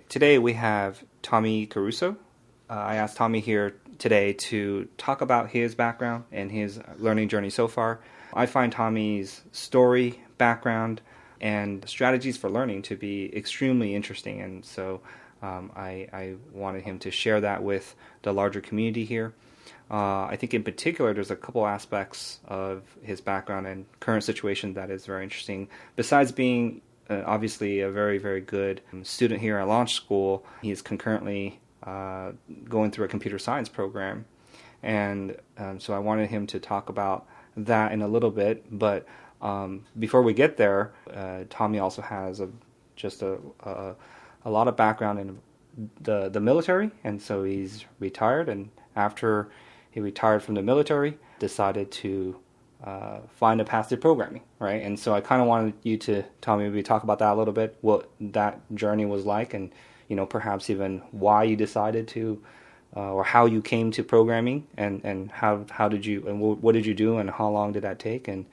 Today we have Tommy Caruso. I asked Tommy here today to talk about his background and his learning journey so far. I find Tommy's story, background, and strategies for learning to be extremely interesting, and so I wanted him to share that with the larger community here. I think in particular there's a couple aspects of his background and current situation that is very interesting. Besides being obviously a very, very good student here at Launch School, he's concurrently going through a computer science program. And so I wanted him to talk about that in a little bit. But before we get there, Tommy also has a lot of background in the military. And so he's retired. And after he retired from the military, decided to find a path to programming, right? And so I kind of wanted you to, Tommy, maybe talk about that a little bit, what that journey was like, and perhaps even why you decided to, or how you came to programming, and how did you, and what did you do, and how long did that take, and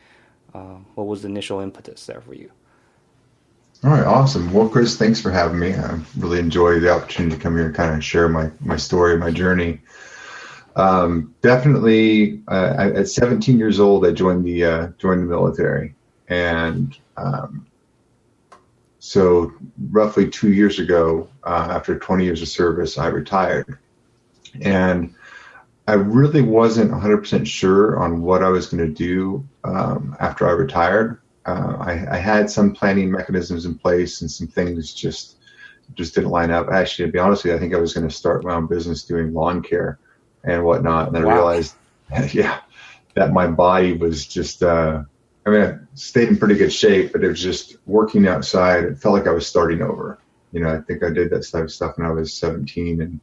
what was the initial impetus there for you? All right, awesome. Well, Chris, thanks for having me. I really enjoy the opportunity to come here and kind of share my story, my journey. Definitely, at 17 years old, I joined the military, and so roughly 2 years ago, after 20 years of service, I retired, and I really wasn't 100% sure on what I was going to do after I retired. I had some planning mechanisms in place, and some things just didn't line up. Actually, to be honest with you, I think I was going to start my own business doing lawn care and whatnot. And then I realized, that my body was just, I stayed in pretty good shape, but it was just working outside. It felt like I was starting over. I think I did that type of stuff when I was 17. And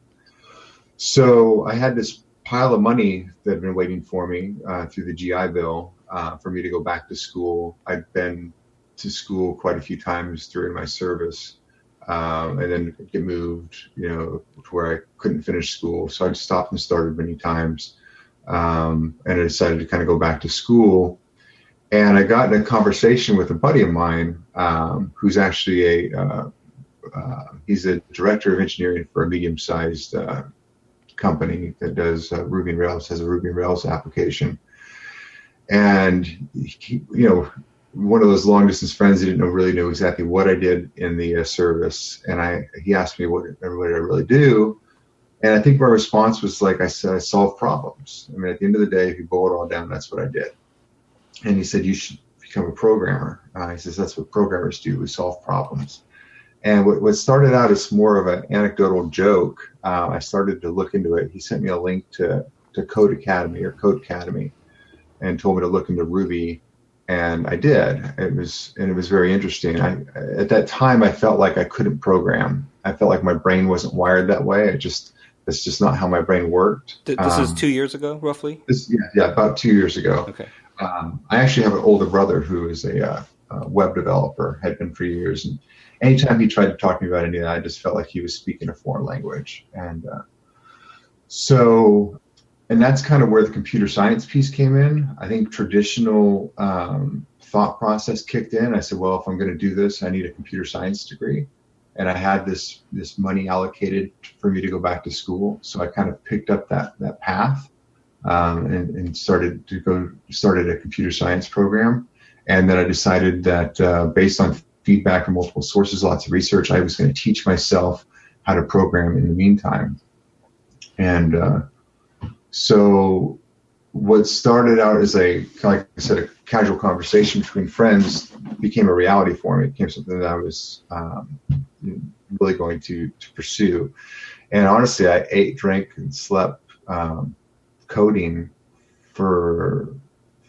so I had this pile of money that had been waiting for me through the GI Bill for me to go back to school. I'd been to school quite a few times during my service. And then get moved, to where I couldn't finish school. So I stopped and started many times. And I decided to kind of go back to school. And I got in a conversation with a buddy of mine, who's actually he's a director of engineering for a medium-sized company that does Ruby on Rails, has a Ruby on Rails application. And he, one of those long distance friends that didn't really know exactly what I did in the service. And he asked me what did I really do? And I think my response was like, I said, I solve problems. At the end of the day, if you boil it all down, that's what I did. And he said, you should become a programmer. He says, that's what programmers do. We solve problems. And what started out as more of an anecdotal joke, I started to look into it. He sent me a link to Code Academy and told me to look into Ruby. And I did. It was very interesting. At that time, I felt like I couldn't program. I felt like my brain wasn't wired that way. That's just not how my brain worked. This is 2 years ago, roughly? About 2 years ago. Okay. I actually have an older brother who is a web developer, had been for years. And anytime he tried to talk to me about any of that, I just felt like he was speaking a foreign language. And and that's kind of where the computer science piece came in. I think traditional thought process kicked in. I said, well, if I'm going to do this, I need a computer science degree. And I had this money allocated for me to go back to school. So I kind of picked up that path and started a computer science program. And then I decided that based on feedback from multiple sources, lots of research, I was going to teach myself how to program in the meantime. And so what started out as like I said, a casual conversation between friends became a reality for me. It became something that I was really going to pursue. And honestly, I ate, drank, and slept coding for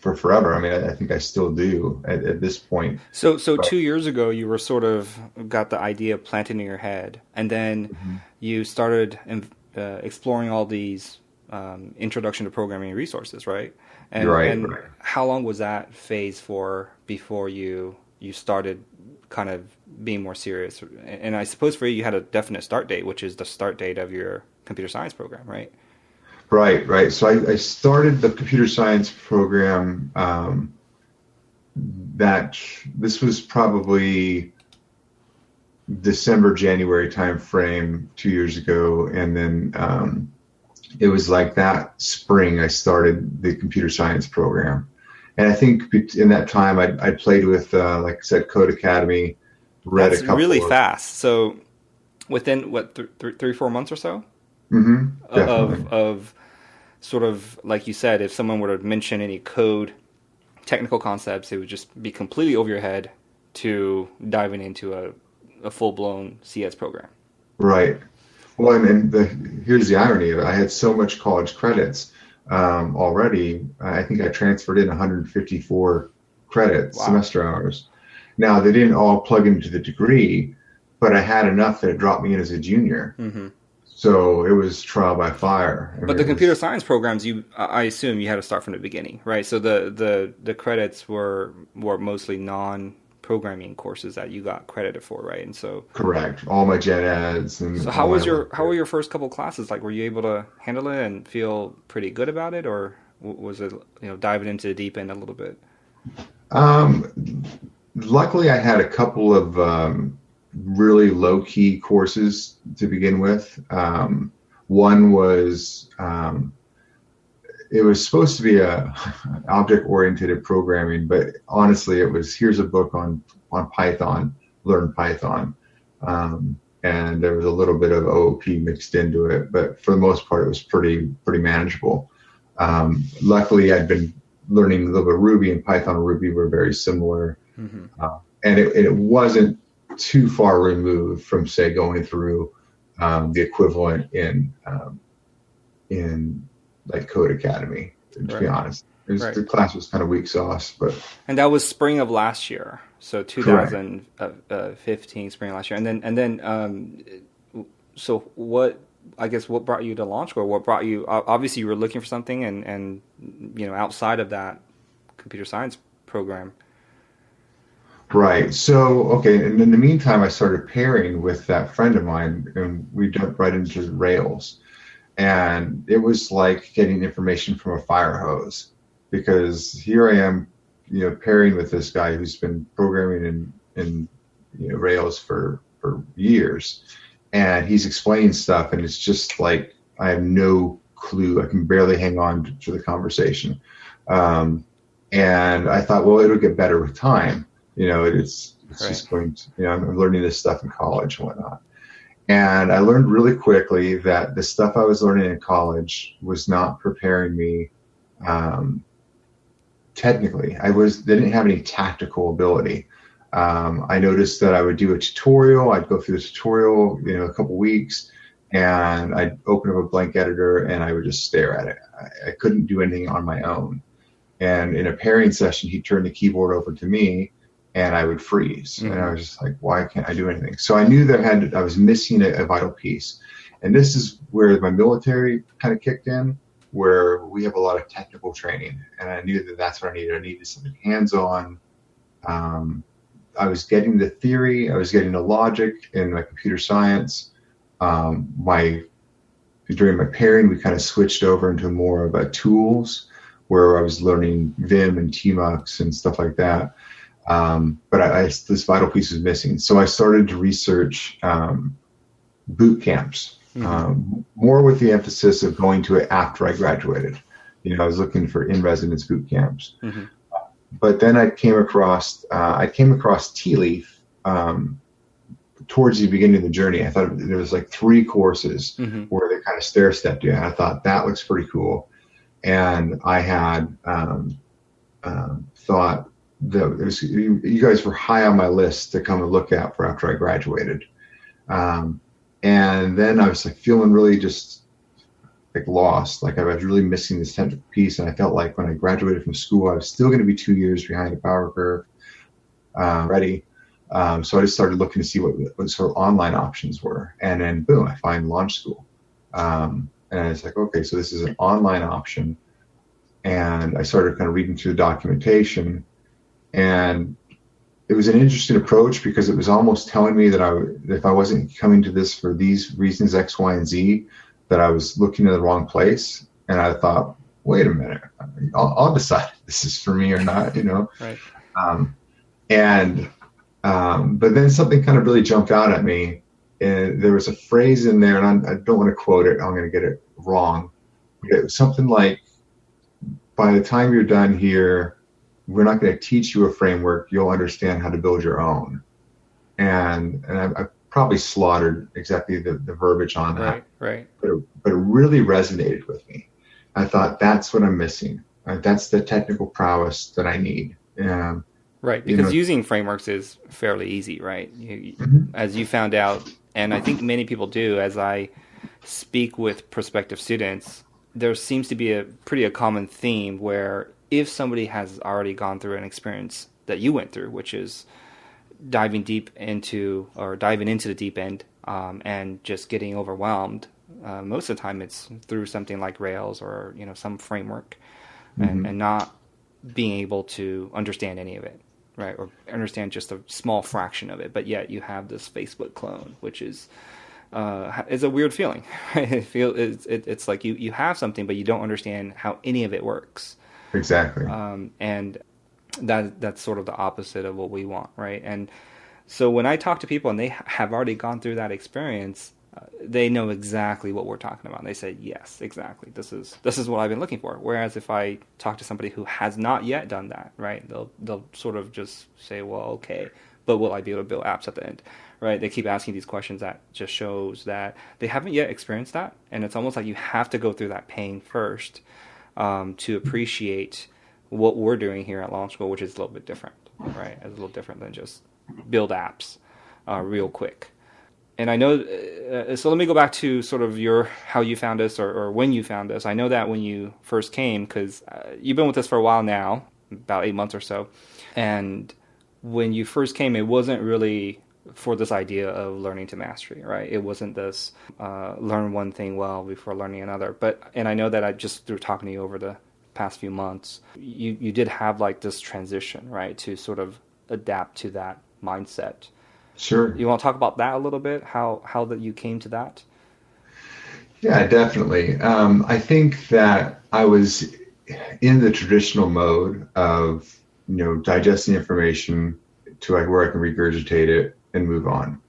forever. I think I still do at this point. So 2 years ago, you were sort of got the idea planted in your head, and then you started exploring all these introduction to programming resources, right? And, right. How long was that phase for before you started kind of being more serious? And I suppose for you had a definite start date, which is the start date of your computer science program, right? Right. So I started the computer science program. That this was probably December, January timeframe 2 years ago. And then it was like that spring I started the computer science program. And I think in that time I played with, like I said, Code Academy, read a That's couple really of. fast. So within what, 3-4 months or so Definitely. of sort of, like you said, if someone were to mention any code technical concepts, it would just be completely over your head to diving into a full-blown CS program. Right. Well, here's the irony of it. I had so much college credits already. I think I transferred in 154 credits, Wow. semester hours. Now, they didn't all plug into the degree, but I had enough that it dropped me in as a junior. Hmm. So it was trial by fire. I But mean, the it computer was science programs, I assume you had to start from the beginning, right? So the credits were mostly non-programming courses that you got credited for, right? And so correct. All my gen eds so and all my work how were there. your first couple classes like? Were you able to handle it and feel pretty good about it, or was it, diving into the deep end a little bit? Um, Luckily, I had a couple of really low key courses to begin with. One was it was supposed to be a object oriented programming, but honestly, it was here's a book on Python, learn Python, and there was a little bit of OOP mixed into it, but for the most part, it was pretty manageable. Luckily, I'd been learning a little bit of Ruby, and Python and Ruby were very similar, Hmm. and it wasn't too far removed from, say, going through the equivalent in like Code Academy. To be Right, honest, right. the class was kind of weak sauce, but And that was spring of last year, so correct. 2015, spring of last year. So what? I guess what brought you to launch school? What brought you? Obviously, you were looking for something, and outside of that computer science program. Right. So, okay. And in the meantime, I started pairing with that friend of mine, and we jumped right into Rails. And it was like getting information from a fire hose because here I am, pairing with this guy who's been programming in Rails for years, and he's explaining stuff, and it's just like I have no clue. I can barely hang on to the conversation. Um, and I thought, well, it'll get better with time. It's Right. just going to, I'm learning this stuff in college and whatnot. And I learned really quickly that the stuff I was learning in college was not preparing me um, technically. They didn't have any tactical ability. I noticed that I would do a tutorial. I'd go through the tutorial, a couple weeks, and I'd open up a blank editor and I would just stare at it. I couldn't do anything on my own. And in a pairing session, he'd turn the keyboard over to me and I would freeze. And I Hmm. was just like, why can't I do anything? So I knew that I was missing a vital piece. And this is where my military kind of kicked in, where we have a lot of technical training. And I knew that that's what I needed. I needed something hands-on. Um, I was getting the theory, I was getting the logic in my computer science. My During my pairing, we kind of switched over into more of a tools where I was learning Vim and Tmux and stuff like that. But this vital piece was missing. So I started to research boot camps, Hmm. more with the emphasis of going to it after I graduated. I was looking for in-residence boot camps. Hmm. But then I came across Tea Leaf towards the beginning of the journey. I thought there was like 3 courses Hmm. where they kind of stair-stepped you. And I thought that looks pretty cool. And I had thought that you guys were high on my list to come and look at for after I graduated. Um, and then I was like feeling really just like lost, like I was really missing this technical piece. And I felt like when I graduated from school, I was still going to be 2 years behind the power curve, ready. So I just started looking to see what sort of online options were. And then boom, I find Launch School. And it's like, okay, so this is an online option. And I started kind of reading through the documentation. And it was an interesting approach because it was almost telling me that if I wasn't coming to this for these reasons, X, Y, and Z, that I was looking in the wrong place. And I thought, wait a minute, I'll decide if this is for me or not, Right. Um, and But then something kind of really jumped out at me. And there was a phrase in there, and I don't want to quote it. I'm going to get it wrong. But it was something like, by the time you're done here, we're not going to teach you a framework. You'll understand how to build your own. And I probably slaughtered exactly the verbiage on that. Right. But it really resonated with me. I thought, that's what I'm missing. That's the technical prowess that I need. Right, because using frameworks is fairly easy, right? As you found out, and I think many people do, as I speak with prospective students, there seems to be a common theme where if somebody has already gone through an experience that you went through, which is diving into the deep end and just getting overwhelmed, most of the time it's through something like Rails or some framework, and not being able to understand any of it, right? Or understand just a small fraction of it, but yet you have this Facebook clone, which is a weird feeling. Right? It's like you have something, but you don't understand how any of it works. Exactly. And that's sort of the opposite of what we want, right? And so when I talk to people and they have already gone through that experience, they know exactly what we're talking about. And they say, yes, exactly. This is what I've been looking for. Whereas if I talk to somebody who has not yet done that, right, they'll sort of just say, well, okay, but will I be able to build apps at the end, right? They keep asking these questions that just shows that they haven't yet experienced that. And it's almost like you have to go through that pain first to appreciate what we're doing here at Launch School, which is a little bit different, right? It's a little different than just build apps real quick. And I know, so let me go back to sort of how you found us or when you found us. I know that when you first came, because you've been with us for a while now, about 8 months or so. And when you first came, it wasn't really for this idea of learning to mastery, right? It wasn't this learn one thing well before learning another. And I know that I just through talking to you over the past few months, you did have like this transition, right, to sort of adapt to that mindset. Sure. You want to talk about that a little bit? How that you came to that? Yeah, definitely. I think that I was in the traditional mode of digesting information to like where I can regurgitate it and move on.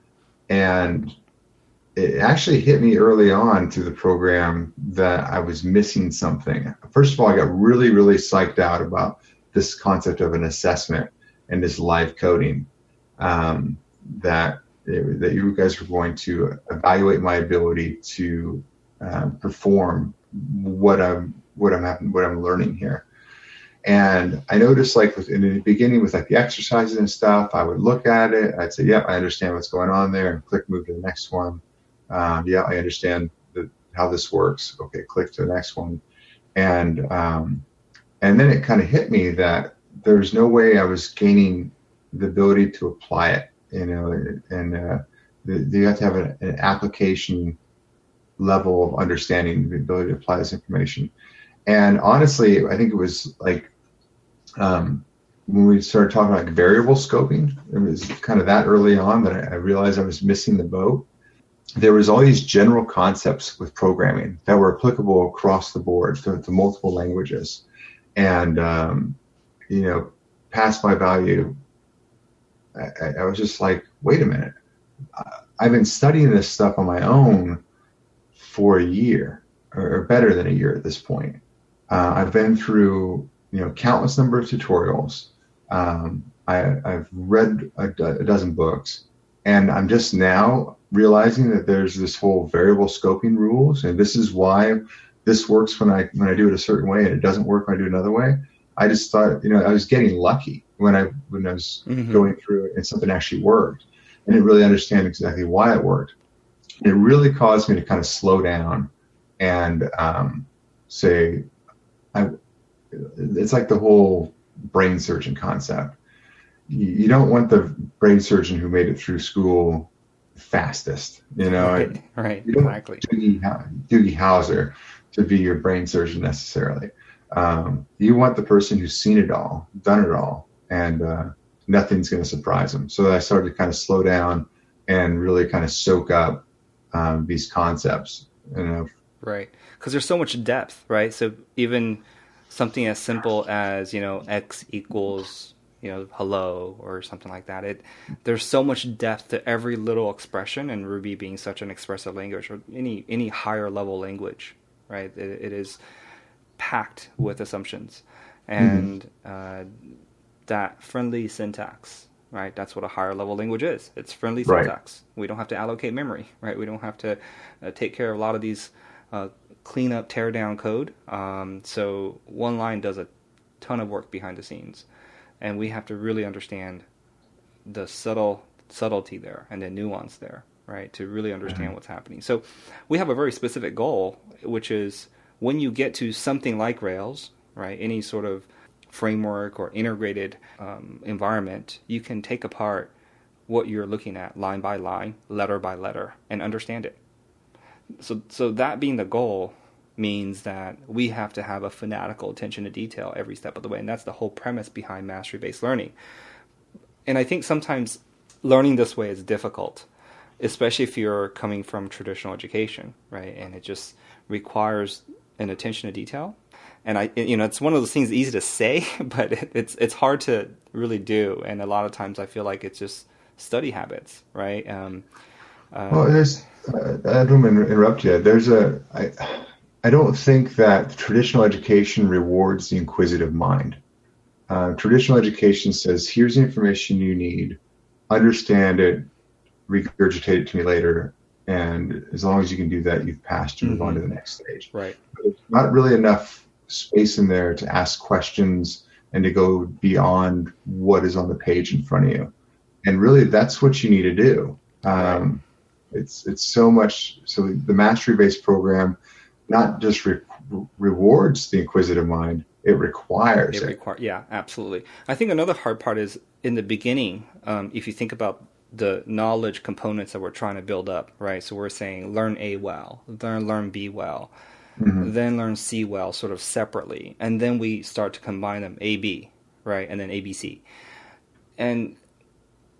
And it actually hit me early on through the program that I was missing something. First of all, I got really, really psyched out about this concept of an assessment and this live coding. That you guys were going to evaluate my ability to perform what I'm learning here. And I noticed, like in the beginning with like the exercises and stuff, I would look at it, I'd say, yeah, I understand what's going on there, and click, move to the next one. Yeah, I understand how this works. Okay, click to the next one. And then it kind of hit me that there's no way I was gaining the ability to apply it. You have to have an application level of understanding, the ability to apply this information. And honestly, I think it was like when we started talking about like variable scoping, it was kind of that early on that I realized I was missing the boat. There was all these general concepts with programming that were applicable across the board to multiple languages. And, past my value, I was just like, wait a minute. I've been studying this stuff on my own for a year or better than a year at this point. I've been through, countless number of tutorials. I've read a dozen books, and I'm just now realizing that there's this whole variable scoping rules, and this is why this works when I do it a certain way and it doesn't work when I do it another way. I just thought, I was getting lucky when I was going through it and something actually worked. I didn't really understand exactly why it worked. It really caused me to kind of slow down and say, it's like the whole brain surgeon concept. You don't want the brain surgeon who made it through school fastest, Right, you don't exactly. want Doogie Howser to be your brain surgeon necessarily. You want the person who's seen it all, done it all, and nothing's going to surprise them. So I started to kind of slow down and really kind of soak up these concepts. Right, because there's so much depth, right? So even something as simple as X equals hello or something like that. There's so much depth to every little expression, and Ruby being such an expressive language, or any higher level language, right? It is packed with assumptions, and that friendly syntax, right? That's what a higher level language is. It's friendly syntax. Right. We don't have to allocate memory, right? We don't have to take care of a lot of these clean up, tear down code. So one line does a ton of work behind the scenes, and we have to really understand the subtlety there and the nuance there, right? To really understand what's happening. So we have a very specific goal, which is when you get to something like Rails, right? Any sort of framework or integrated environment, you can take apart what you're looking at line by line, letter by letter, and understand it. So that being the goal means that we have to have a fanatical attention to detail every step of the way, and that's the whole premise behind mastery-based learning. And I think sometimes learning this way is difficult, especially if you're coming from traditional education, right? And it just requires an attention to detail. And it's one of those things easy to say, but it's hard to really do. And a lot of times I feel like it's just study habits, right? Well, I don't mean to interrupt you. I don't think that traditional education rewards the inquisitive mind. Traditional education says, here's the information you need, understand it, regurgitate it to me later, and as long as you can do that, you've passed and move on to the next stage. Right. But there's not really enough space in there to ask questions and to go beyond what is on the page in front of you. And really, that's what you need to do. Right. It's so much. So the mastery-based program not just rewards the inquisitive mind, it requires it. Yeah, absolutely. I think another hard part is in the beginning, if you think about the knowledge components that we're trying to build up, right? So we're saying learn A well, learn B well, then learn C well, sort of separately. And then we start to combine them, A, B, right? And then A, B, C. And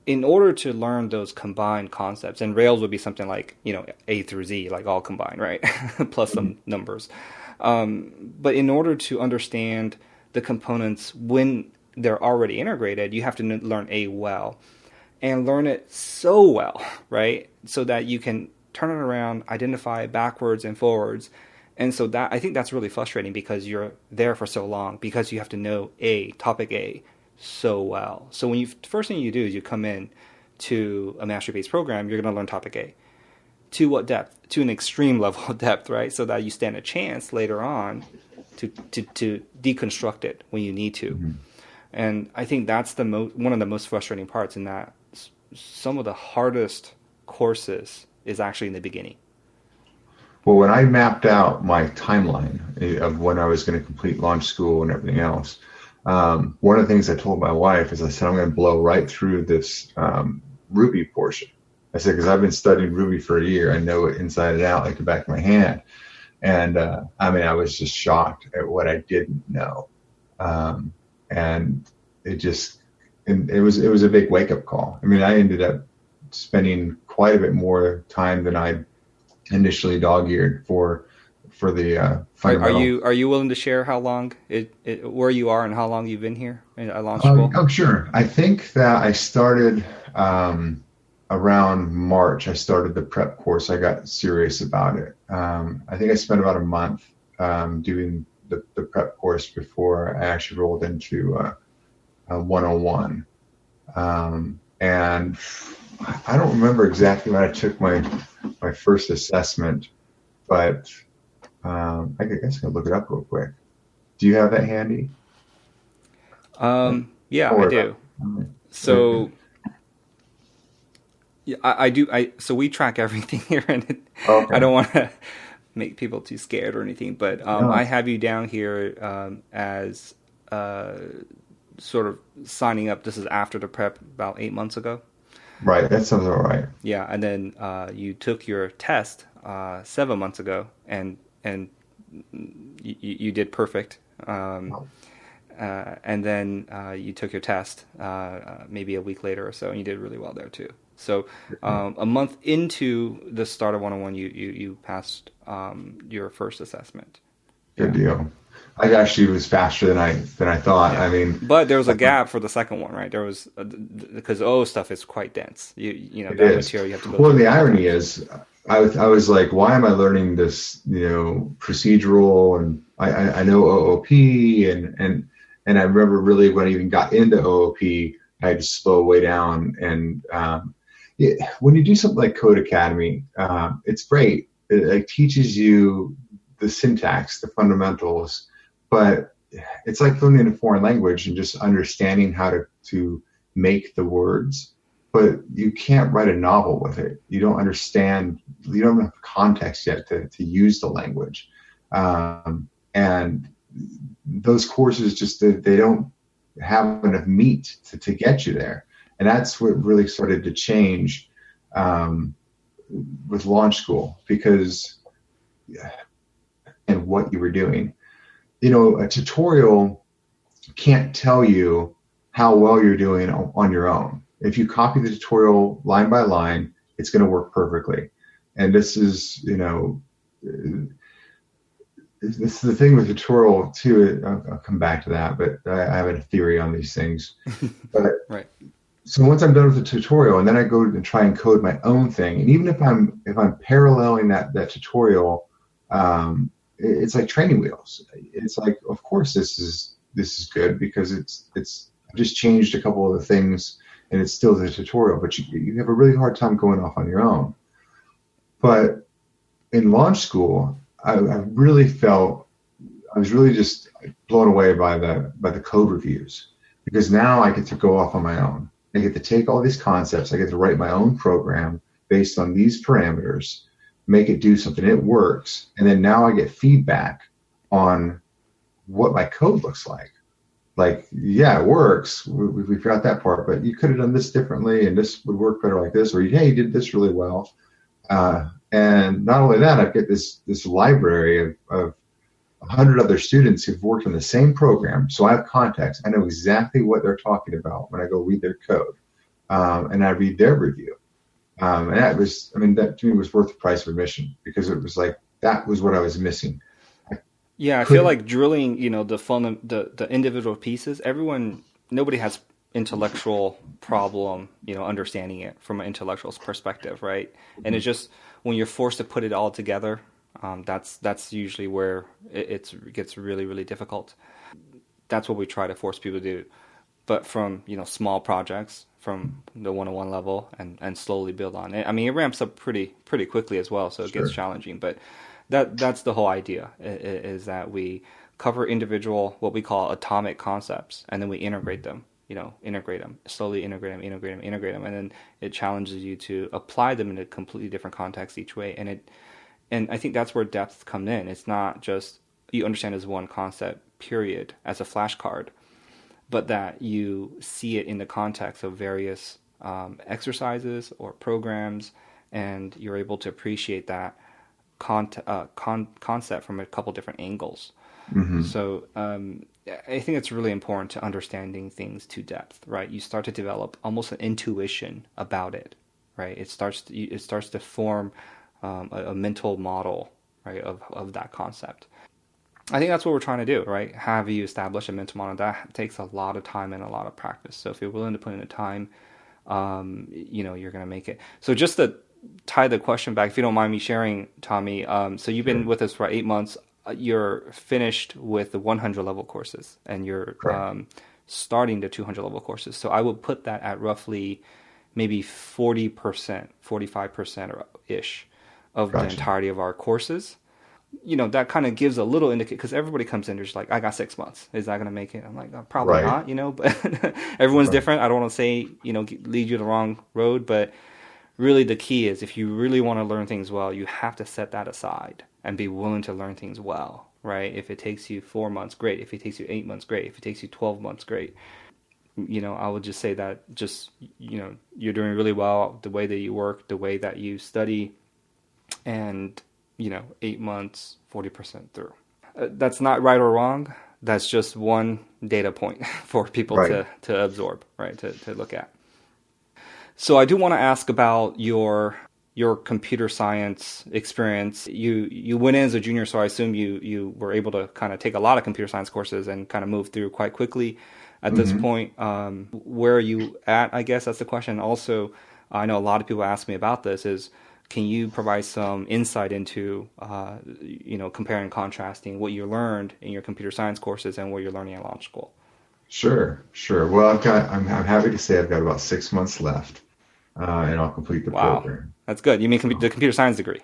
in order to learn those combined concepts, and Rails would be something like, A through Z, like all combined, right? Plus some numbers. But in order to understand the components when they're already integrated, you have to learn A well and learn it so well, right? So that you can turn it around, identify it backwards and forwards. And so that I think that's really frustrating because you're there for so long, because you have to know topic A so well. So when first thing you do is you come in to a mastery-based program, you're going to learn topic A. To what depth? To an extreme level of depth, right? So that you stand a chance later on to deconstruct it when you need to. And I think that's one of the most frustrating parts, in that some of the hardest courses is actually in the beginning. Well, when I mapped out my timeline of when I was going to complete launch school and everything else, one of the things I told my wife is I said, I'm going to blow right through this Ruby portion. I said, because I've been studying Ruby for a year. I know it inside and out like the back of my hand. And I was just shocked at what I didn't know. And it was a big wake up call. I mean, I ended up spending quite a bit more time than I initially dog-eared for the fundamental. Are you willing to share how long where you are and how long you've been here at launch school? Oh, sure. I think that I started around March. I started the prep course. I got serious about it. I think I spent about a month doing the prep course before I actually rolled into 101. And I don't remember exactly when I took my first assessment, but I guess I can look it up real quick. Do you have that handy? Yeah, I do. So yeah, I do. So we track everything here, and I don't want to make people too scared or anything, but no. I have you down here as sort of signing up. This is after the prep about 8 months ago. Right, that sounds all right. Yeah, and then you took your test 7 months ago, and you did perfect. And then you took your test maybe a week later or so, and you did really well there too. So a month into the start of 101, you passed your first assessment. Good deal. I actually was faster than I thought. Yeah. I mean, But there was a gap for the second one, right? There was because O stuff is quite dense. it That is. material you have to go Well, through and a the couple irony times. is, I was like, why am I learning this? Procedural, and I know OOP, and I remember really when I even got into OOP, I had to slow way down. And when you do something like Code Academy, it's great. It teaches you the syntax, the fundamentals, but it's like learning a foreign language and just understanding how to make the words, but you can't write a novel with it. You don't understand, you don't have context yet to use the language. And those courses just, they don't have enough meat to get you there. And that's what really started to change with launch school, because and what you were doing. A tutorial can't tell you how well you're doing on your own. If you copy the tutorial line by line, it's going to work perfectly. And this is, this is the thing with tutorial too. I'll come back to that, but I have a theory on these things. But Right. so once I'm done with the tutorial, and then I go and try and code my own thing, and even if I'm paralleling that tutorial, it's like training wheels. It's like, of course, this is good because it's I've just changed a couple of the things, and it's still the tutorial, but you have a really hard time going off on your own. But in launch school, I really felt, I was really just blown away by the code reviews, because now I get to go off on my own. I get to take all these concepts. I get to write my own program based on these parameters, make it do something. It works. And then now I get feedback on what my code looks like. Like, yeah, it works. We forgot that part, but you could have done this differently, and this would work better like this, or hey, you did this really well. And not only that, I get this library of 100 other students who've worked on the same program. So I have context. I know exactly what they're talking about when I go read their code, and I read their review. And that to me was worth the price of admission, because it was like, that was what I was missing. Yeah, I feel like drilling, the individual pieces. Nobody has intellectual problem, understanding it from an intellectual perspective, right? And it's just when you're forced to put it all together, that's usually where it gets really, really difficult. That's what we try to force people to do. But from small projects, from the 101 level, and slowly build on it. I mean, it ramps up pretty quickly as well, so it gets challenging. But that's the whole idea, is that we cover individual, what we call atomic concepts, and then we integrate them. Slowly integrate them, and then it challenges you to apply them in a completely different context each way. And I think that's where depth comes in. It's not just you understand as one concept, period, as a flashcard, but that you see it in the context of various exercises or programs, and you're able to appreciate that concept from a couple different angles. Mm-hmm. So I think it's really important to understanding things to depth, right? You start to develop almost an intuition about it, right? It starts to form a mental model, right, of that concept. I think that's what we're trying to do, right? Have you establish a mental model? That takes a lot of time and a lot of practice. So if you're willing to put in the time, you're going to make it. So just to tie the question back, if you don't mind me sharing, Tommy, so you've been with us for 8 months. You're finished with the 100 level courses, and you're starting the 200 level courses. So I would put that at roughly maybe 40%, 45% or ish of the entirety of our courses. That kind of gives a little indication, because everybody comes in, they're just like, I got 6 months. Is that going to make it? I'm like, probably not, but everyone's different. I don't want to say, lead you the wrong road, but really the key is, if you really want to learn things well, you have to set that aside and be willing to learn things well, right? If it takes you 4 months, great. If it takes you 8 months, great. If it takes you 12 months, great. I would just say that you're doing really well, the way that you work, the way that you study, and 8 months, 40% through. That's not right or wrong. That's just one data point for people to absorb, right? To look at. So I do want to ask about your your computer science experience. You went in as a junior, so I assume you were able to kind of take a lot of computer science courses and kind of move through quite quickly. At this point, where are you at? I guess that's the question. Also, I know a lot of people ask me about this. Is can you provide some insight into comparing and contrasting what you learned in your computer science courses and what you're learning at law school? Sure, sure. Well, I'm happy to say I've got about 6 months left, and I'll complete the Wow, program. that's good. You mean the computer science degree?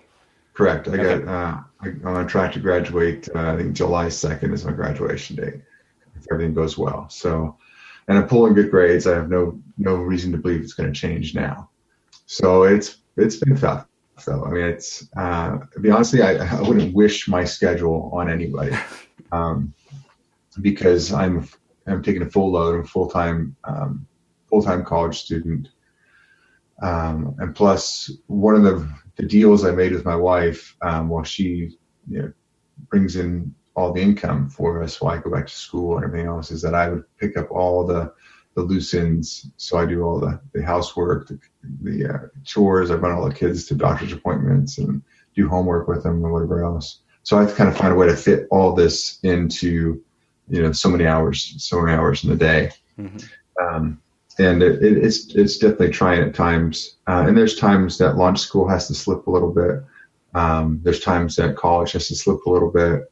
Correct. Okay. I'm on track to graduate. I think July 2nd is my graduation date, if everything goes well. So, and I'm pulling good grades. I have no reason to believe it's going to change now. So it's been tough. So I mean, to be honest, I wouldn't wish my schedule on anybody, because I'm taking a full load. I'm full-time college student, and plus one of the deals I made with my wife, while she brings in all the income for us while I go back to school and everything else, is that I would pick up all the loose ends. So I do all the housework, the chores. I run all the kids to doctor's appointments and do homework with them and whatever else. So I have to kind of find a way to fit all this into so many hours in the day. And it's definitely trying at times. And there's times that launch school has to slip a little bit. There's times that college has to slip a little bit.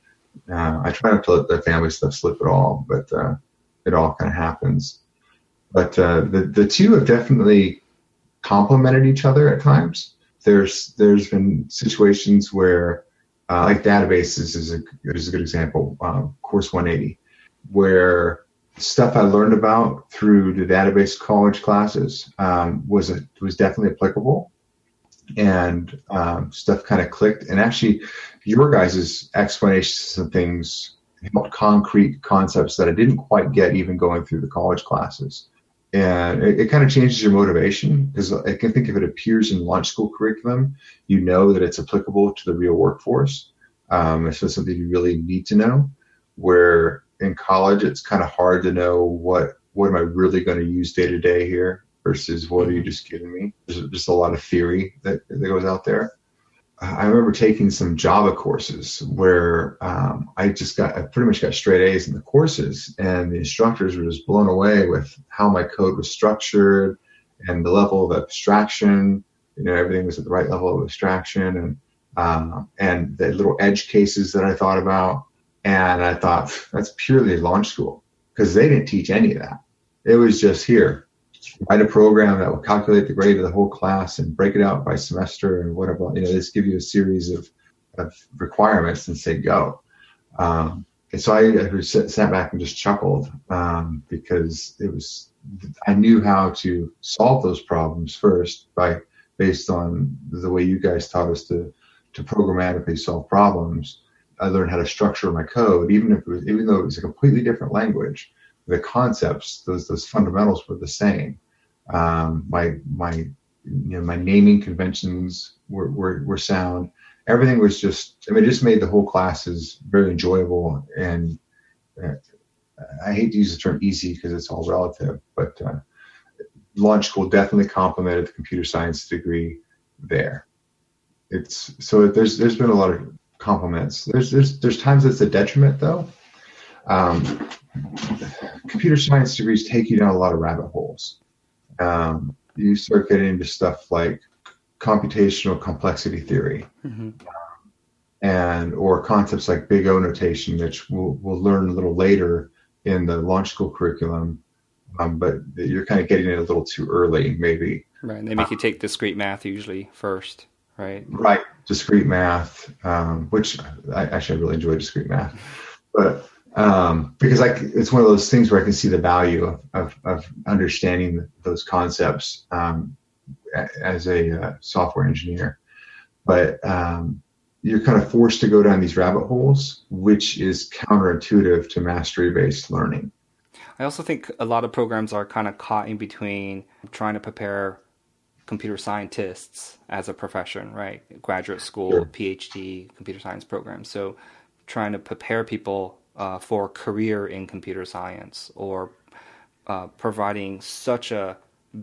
I try not to let the family stuff slip at all, but it all kind of happens. But the two have definitely complemented each other at times. There's been situations where, like databases is a good example, Course 180, where stuff I learned about through the database college classes was definitely applicable, and stuff kind of clicked. And actually, your guys' explanations of things helped concrete concepts that I didn't quite get even going through the college classes. And it kind of changes your motivation, because I can think if it appears in launch school curriculum, that it's applicable to the real workforce. It's just something you really need to know. Where in college, it's kind of hard to know what am I really going to use day to day here versus what are you just giving me. There's just a lot of theory that goes out there. I remember taking some Java courses where I pretty much got straight A's in the courses, and the instructors were just blown away with how my code was structured and the level of abstraction. Everything was at the right level of abstraction, and the little edge cases that I thought about. And I thought, that's purely launch school, because they didn't teach any of that. It was just, here, write a program that will calculate the grade of the whole class and break it out by semester and whatever. Just give you a series of requirements and say go. And so I sat back and just chuckled, because I knew how to solve those problems first based on the way you guys taught us to programmatically solve problems. I learned how to structure my code, even though it was a completely different language. The concepts, those fundamentals were the same. My naming conventions were sound. Everything was just, it just made the whole classes very enjoyable. And I hate to use the term easy because it's all relative, but launch school definitely complemented the computer science degree there. So there's been a lot of compliments. There's times it's a detriment though. Computer science degrees take you down a lot of rabbit holes. You start getting into stuff like computational complexity theory, or concepts like big O notation, which we'll learn a little later in the launch school curriculum. But you're kind of getting it a little too early, maybe. Right. And they make you take discrete math usually first. Right. Right. Discrete math, which I really enjoy discrete math, but because it's one of those things where I can see the value of understanding those concepts as a software engineer. But you're kind of forced to go down these rabbit holes, which is counterintuitive to mastery-based learning. I also think a lot of programs are kind of caught in between trying to prepare computer scientists as a profession, right? Graduate school, sure. PhD, computer science programs. So trying to prepare people for a career in computer science, or providing such a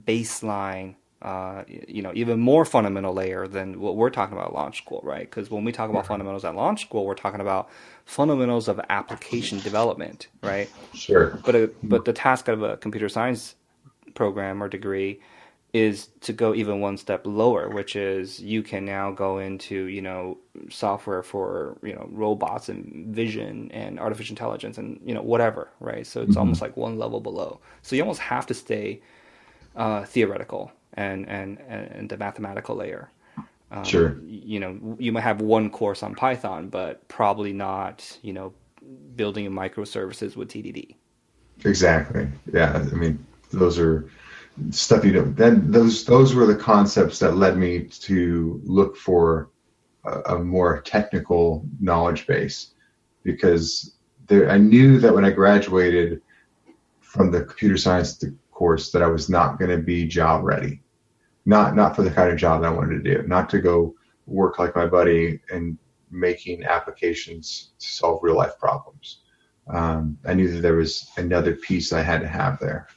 baseline even more fundamental layer than what we're talking about at launch school, right? Because when we talk about fundamentals at launch school, we're talking about fundamentals of application development, right? Sure. But the task of a computer science program or degree is to go even one step lower, which is you can now go into, software for, robots and vision and artificial intelligence and, whatever, right? So it's almost like one level below. So you almost have to stay theoretical and the mathematical layer. Sure. You might have one course on Python, but probably not, building microservices with TDD. Exactly. Yeah. I mean, those are stuff you don't. Then those were the concepts that led me to look for a more technical knowledge base, because I knew that when I graduated from the computer science course that I was not going to be job ready, not for the kind of job that I wanted to do, not to go work like my buddy and making applications to solve real life problems. I knew that there was another piece I had to have there.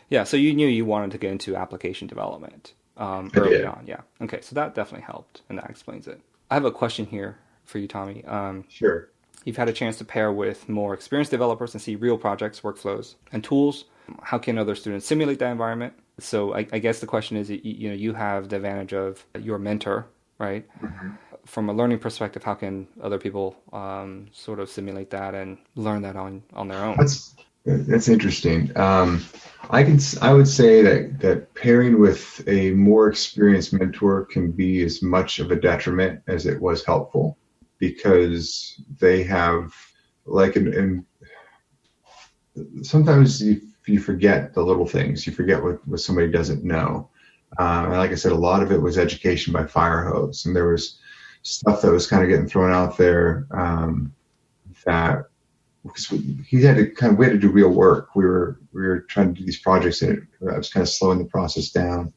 Yeah, so you knew you wanted to get into application development early on. Yeah. Okay, so that definitely helped, and that explains it. I have a question here for you, Tommy. Sure. You've had a chance to pair with more experienced developers and see real projects, workflows, and tools. How can other students simulate that environment? So I guess the question is, you have the advantage of your mentor, right? Mm-hmm. From a learning perspective, how can other people sort of simulate that and learn that on their own? That's interesting. I would say that pairing with a more experienced mentor can be as much of a detriment as it was helpful, because they have and sometimes you forget the little things. You forget what somebody doesn't know. And like I said, a lot of it was education by fire hose, and there was stuff that was kind of getting thrown out there that. Because we had to do real work. We were trying to do these projects, and I was kind of slowing the process down.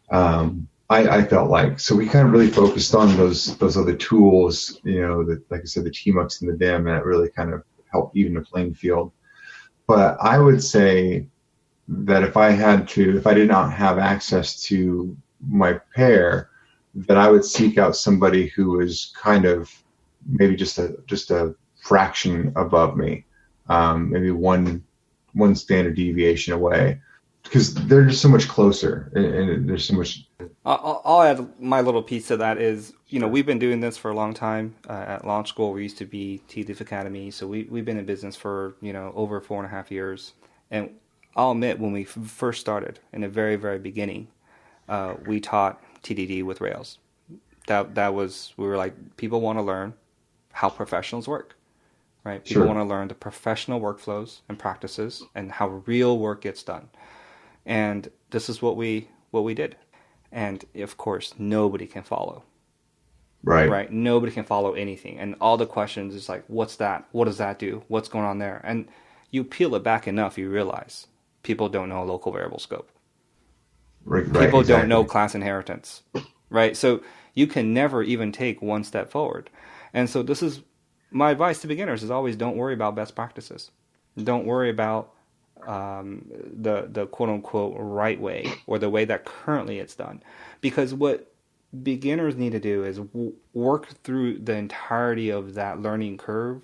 I felt like, so we kind of really focused on those other tools, like I said, the TMUX and the DIM, and that really kind of helped even the playing field. But I would say that if I did not have access to my pair, that I would seek out somebody who was kind of maybe just a fraction above me, maybe one standard deviation away, because they're just so much closer, and there's so much. I'll add my little piece to that is, we've been doing this for a long time. At launch school, we used to be Tdd Academy, so we've been in business for over 4.5 years. And I'll admit, when we first started in the very, very beginning, we taught TDD with Rails. We were like, people want to learn how professionals work. Right? People want to learn the professional workflows and practices and how real work gets done. And this is what we did. And of course, nobody can follow. Right? Nobody can follow anything. And all the questions is like, what's that? What does that do? What's going on there? And you peel it back enough, you realize people don't know local variable scope. People don't know class inheritance. Right? So you can never even take one step forward. And so this is my advice to beginners is always don't worry about best practices. Don't worry about the quote-unquote right way or the way that currently it's done. Because what beginners need to do is work through the entirety of that learning curve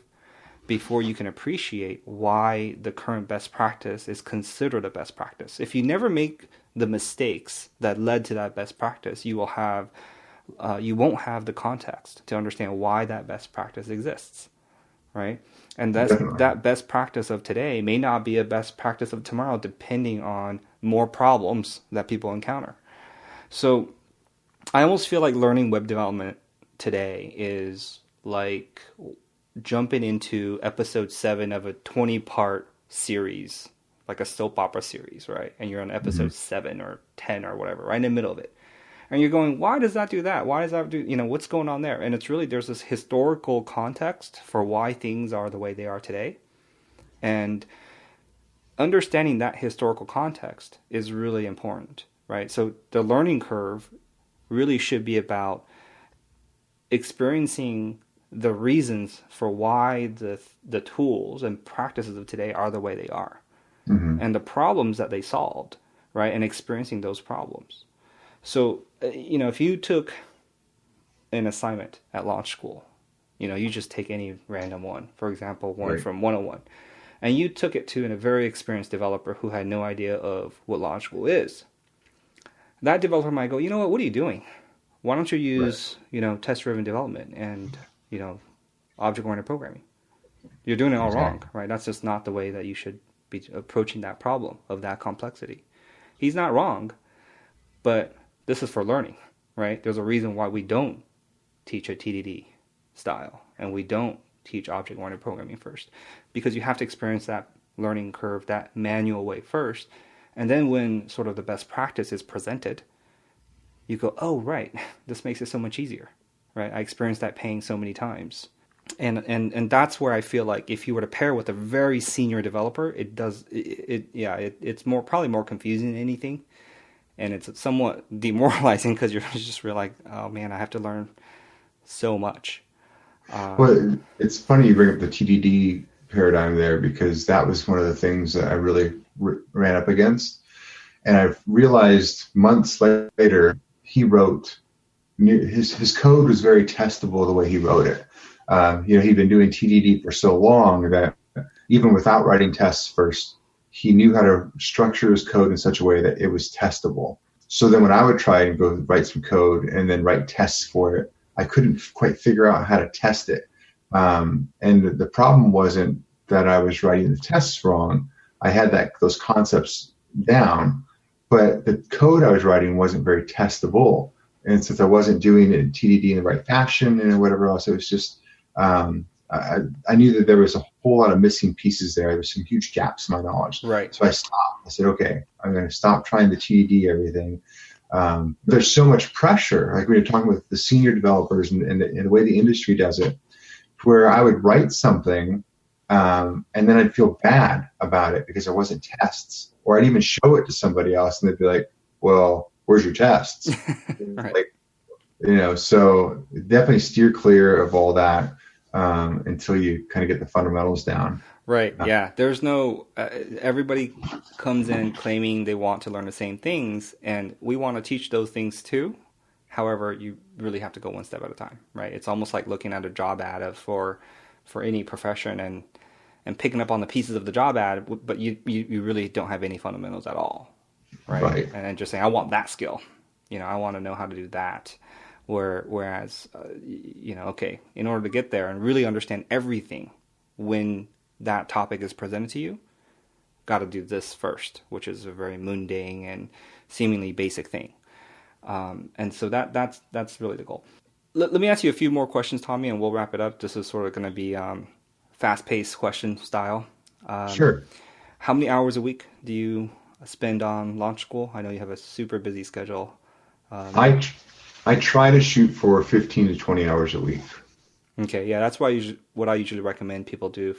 before you can appreciate why the current best practice is considered a best practice. If you never make the mistakes that led to that best practice, you won't have the context to understand why that best practice exists, right? And that best practice of today may not be a best practice of tomorrow, depending on more problems that people encounter. So I almost feel like learning web development today is like jumping into episode 7 of a 20-part series, like a soap opera series, right? And you're on episode 7 or 10 or whatever, right in the middle of it. And you're going, why does that do that? Why does that do, what's going on there? And it's really, there's this historical context for why things are the way they are today. And understanding that historical context is really important, right? So the learning curve really should be about experiencing the reasons for why the tools and practices of today are the way they are. And the problems that they solved right? And experiencing those problems. So, if you took an assignment at launch school, you just take any random one, for example, one Right. from 101, and you took it to a very experienced developer who had no idea of what launch school is. That developer might go, you know what are you doing? Why don't you Right. use, test-driven development and, object-oriented programming? You're doing it all wrong, Exactly. right? That's just not the way that you should be approaching that problem of that complexity. He's not wrong, but this is for learning, right? There's a reason why we don't teach a TDD style and we don't teach object-oriented programming first, because you have to experience that learning curve that manual way first. And then when sort of the best practice is presented, you go, oh, right, this makes it so much easier, right? I experienced that pain so many times. And that's where I feel like if you were to pair with a very senior developer, it's probably more confusing than anything. And it's somewhat demoralizing because you're just really like, oh man, I have to learn so much. Well, it's funny you bring up the TDD paradigm there because that was one of the things that I really ran up against. And I've realized months later, he wrote, his code was very testable the way he wrote it. He'd been doing TDD for so long that even without writing tests first, he knew how to structure his code in such a way that it was testable. So then when I would try and go write some code and then write tests for it, I couldn't quite figure out how to test it. And the problem wasn't that I was writing the tests wrong. I had those concepts down, but the code I was writing wasn't very testable. And since I wasn't doing it in TDD in the right fashion and whatever else, it was just, I knew that there was a whole lot of missing pieces there. There's some huge gaps in my knowledge. Right. So I stopped. I said, okay, I'm going to stop trying to TDD everything. There's so much pressure, like we were talking with the senior developers and the way the industry does it, where I would write something and then I'd feel bad about it because there wasn't tests, or I'd even show it to somebody else and they'd be like, well, where's your tests? Right. Like, so definitely steer clear of all that until you kind of get the fundamentals down. Right. Yeah. There's no, everybody comes in claiming they want to learn the same things, and we want to teach those things too. However, you really have to go one step at a time, right? It's almost like looking at a job ad for any profession and picking up on the pieces of the job ad, but you really don't have any fundamentals at all, right? And then just saying, I want that skill. I want to know how to do that. Whereas, okay, in order to get there and really understand everything when that topic is presented to you, got to do this first, which is a very mundane and seemingly basic thing. And so that's really the goal. Let me ask you a few more questions, Tommy, and we'll wrap it up. This is sort of going to be fast-paced question style. Sure. How many hours a week do you spend on launch school? I know you have a super busy schedule. I try to shoot for 15 to 20 hours a week. Okay, yeah, that's what I usually recommend people do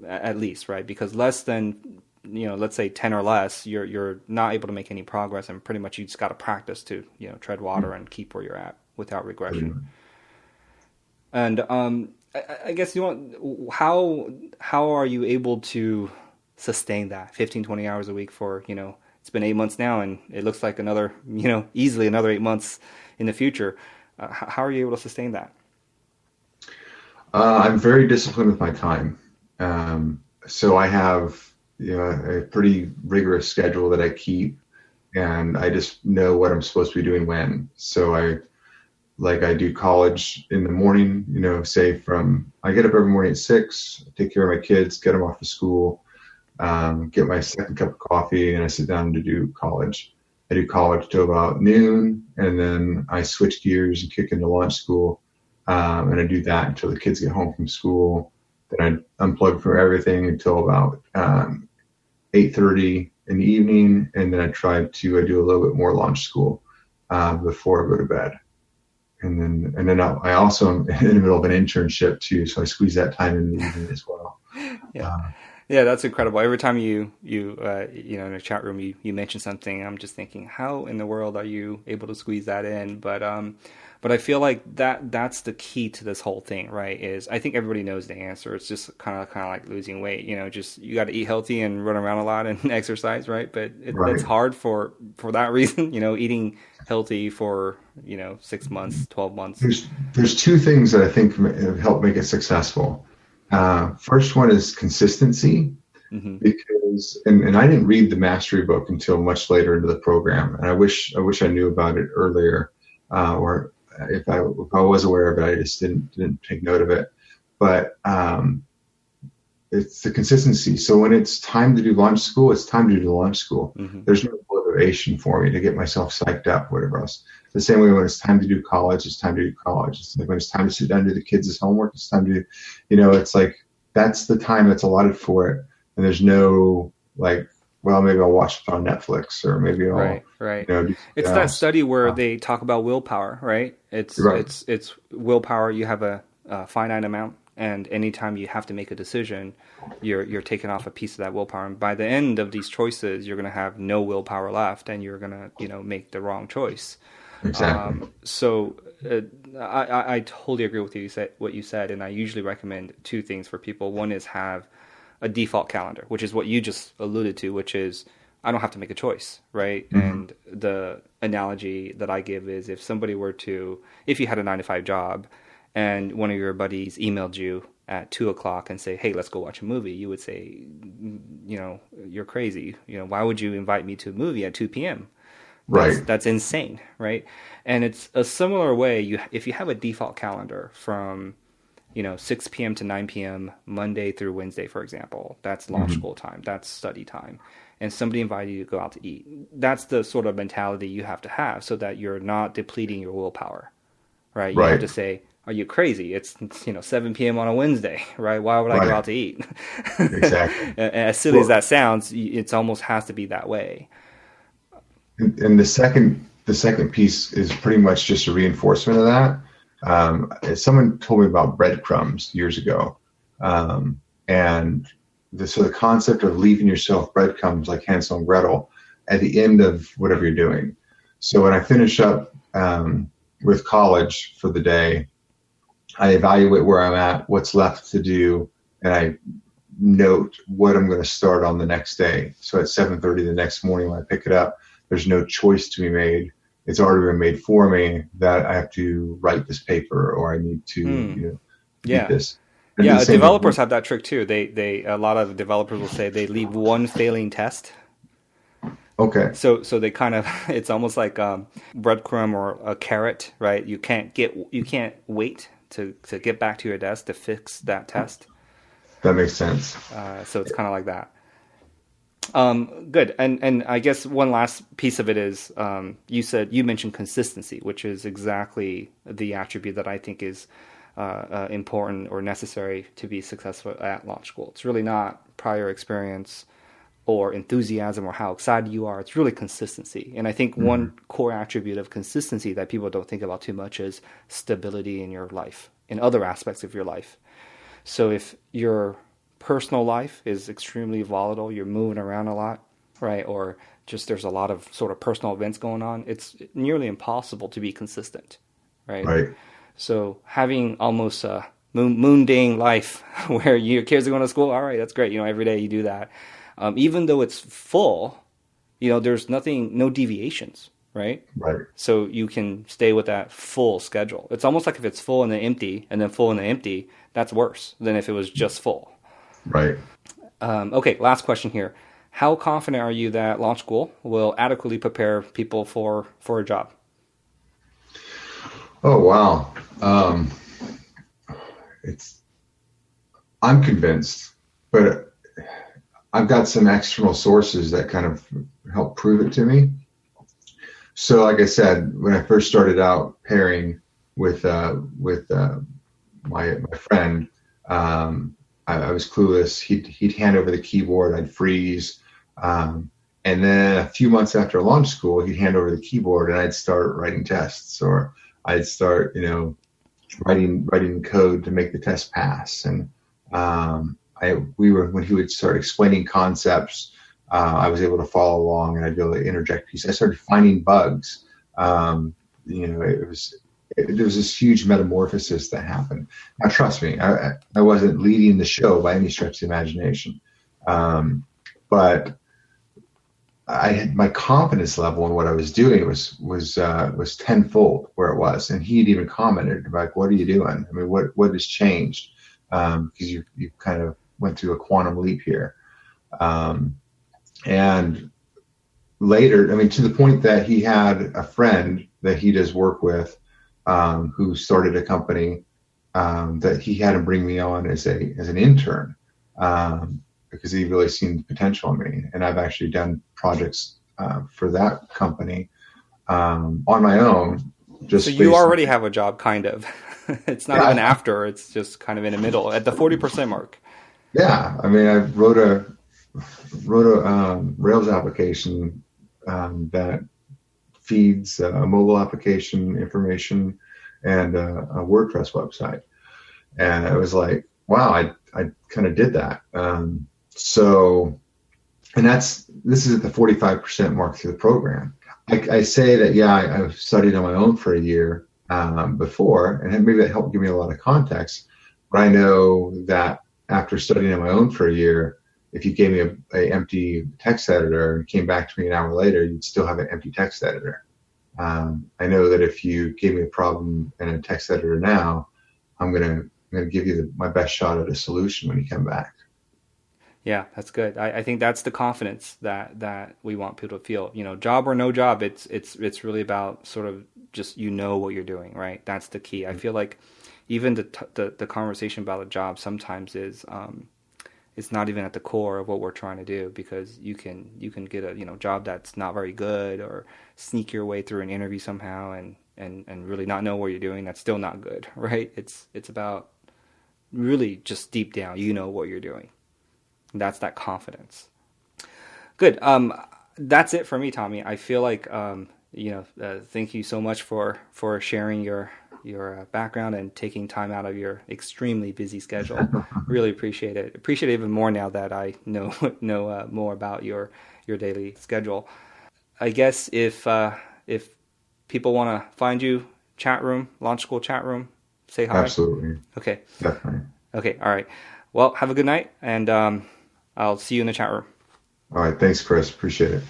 at least, right? Because less than, let's say 10 or less, you're not able to make any progress, and pretty much you just got to practice to, tread water and keep where you're at without regression. And I guess how are you able to sustain that 15, 20 hours a week for, it's been 8 months now, and it looks like another, easily another 8 months in the future. How are you able to sustain that? I'm very disciplined with my time. So I have, a pretty rigorous schedule that I keep, and I just know what I'm supposed to be doing when. So I do college in the morning, I get up every morning at 6, take care of my kids, get them off to school, get my second cup of coffee, and I sit down to do college. I do college till about noon, and then I switch gears and kick into launch school. And I do that until the kids get home from school. Then I unplug from everything until about 8:30 in the evening, and then I do a little bit more launch school before I go to bed. And then I also am in the middle of an internship too, so I squeeze that time in the evening as well. Yeah, that's incredible. Every time you in a chat room you mention something, I'm just thinking, how in the world are you able to squeeze that in? But But I feel like that's the key to this whole thing, right? Is I think everybody knows the answer. It's just kind of like losing weight, just you got to eat healthy and run around a lot and exercise, right? But it's hard for that reason, eating healthy for 6 months, 12 months. There's two things that I think have helped make it successful. First one is consistency, because and I didn't read the mastery book until much later into the program, and I wish I knew about it earlier, or if I was aware of it, I just didn't take note of it. But it's the consistency. So when it's time to do launch school, it's time to do launch school. There's no motivation for me to get myself psyched up, whatever else. The same way when it's time to do college, it's time to do college. It's like when it's time to sit down and do the kids' homework, it's time to do, it's like that's the time that's allotted for it. And there's no like, well, maybe I'll watch it on Netflix, or maybe I'll right. It's that study where they talk about willpower, right? It's willpower. You have a finite amount, and anytime you have to make a decision, you're taking off a piece of that willpower. And by the end of these choices, you're going to have no willpower left, and you're going to make the wrong choice. Exactly. I totally agree with what you said, and I usually recommend two things for people. One is have a default calendar, which is what you just alluded to, which is I don't have to make a choice, right? And the analogy that I give is if you had a 9-to-5 job and one of your buddies emailed you at 2:00 and say, hey, let's go watch a movie, you would say, you're crazy. Why would you invite me to a movie at 2 p.m.? That's insane, right? And it's a similar way. If you have a default calendar from 6 p.m. to 9 p.m. Monday through Wednesday, for example, that's launch school time, that's study time, and somebody invited you to go out to eat. That's the sort of mentality you have to have so that you're not depleting your willpower, right? You have to say, are you crazy? It's 7 p.m. on a Wednesday, right? Why would I go out to eat? Exactly. As silly as that sounds, it almost has to be that way. And the second piece is pretty much just a reinforcement of that. Someone told me about breadcrumbs years ago, and the concept of leaving yourself breadcrumbs like Hansel and Gretel at the end of whatever you're doing. So when I finish up with college for the day, I evaluate where I'm at, what's left to do, and I note what I'm going to start on the next day. So at 7:30 the next morning when I pick it up, there's no choice to be made. It's already been made for me that I have to write this paper, or I need to do this. And developers have that trick too. A lot of developers will say they leave one failing test. Okay. So they kind of, it's almost like breadcrumb or a carrot, right? You can't wait to get back to your desk to fix that test. That makes sense. So it's kind of like that. Good. And I guess one last piece of it is, you mentioned consistency, which is exactly the attribute that I think is important or necessary to be successful at launch school. It's really not prior experience or enthusiasm or how excited you are. It's really consistency. And I think one core attribute of consistency that people don't think about too much is stability in your life, in other aspects of your life. So if your personal life is extremely volatile, you're moving around a lot, right? Or just there's a lot of sort of personal events going on, it's nearly impossible to be consistent, right? Right. So having almost a mundane life where your kids are going to school, all right, that's great. Every day you do that. Even though it's full, there's no deviations, right? Right. So you can stay with that full schedule. It's almost like if it's full and then empty and then full and then empty, that's worse than if it was just full. Right. Okay, last question here. How confident are you that launch school will adequately prepare people for a job? Oh, wow. I'm convinced, but I've got some external sources that kind of help prove it to me. So like I said, when I first started out pairing with my friend, I was clueless. He'd hand over the keyboard, I'd freeze. And then a few months after launch school, he'd hand over the keyboard and I'd start writing tests, or I'd start, writing code to make the test pass. And when he would start explaining concepts, I was able to follow along and I'd be able to interject pieces. I started finding bugs. It there was this huge metamorphosis that happened. Now, trust me, I wasn't leading the show by any stretch of the imagination, but I had my confidence level in what I was doing was tenfold where it was, and he'd even commented like, "What are you doing? I mean, what has changed? Because you kind of went through a quantum leap here." And later, I mean, to the point that he had a friend that he does work with, who started a company that he had him bring me on as an intern. Because he really seen potential in me, and I've actually done projects for that company on my own. So you already have a job, kind of. It's not even after; it's just kind of in the middle, at the 40% mark. Yeah, I mean, I wrote a Rails application that feeds a mobile application information and a WordPress website, and it was like, wow, I kind of did that. So, and this is at the 45% mark through the program. I say that, yeah, I've studied on my own for a year before, and maybe that helped give me a lot of context. But I know that after studying on my own for a year, if you gave me a empty text editor and came back to me an hour later, you'd still have an empty text editor. I know that if you gave me a problem in a text editor now, I'm gonna give you my best shot at a solution when you come back. Yeah, that's good. I think that's the confidence that we want people to feel. Job or no job, it's really about sort of just what you're doing, right? That's the key. I feel like even the conversation about a job sometimes is it's not even at the core of what we're trying to do, because you can get a job that's not very good, or sneak your way through an interview somehow and really not know what you're doing. That's still not good, right? It's about really just deep down, what you're doing. That's that confidence. Good. That's it for me, Tommy. I feel like, thank you so much for sharing your background and taking time out of your extremely busy schedule. Really appreciate it. Appreciate it even more now that I know more about your daily schedule. I guess if people want to find you, chat room, Launch School chat room, say hi. Absolutely. Okay. Definitely. Okay. All right. Well, have a good night, and I'll see you in the chat room. All right. Thanks, Chris. Appreciate it.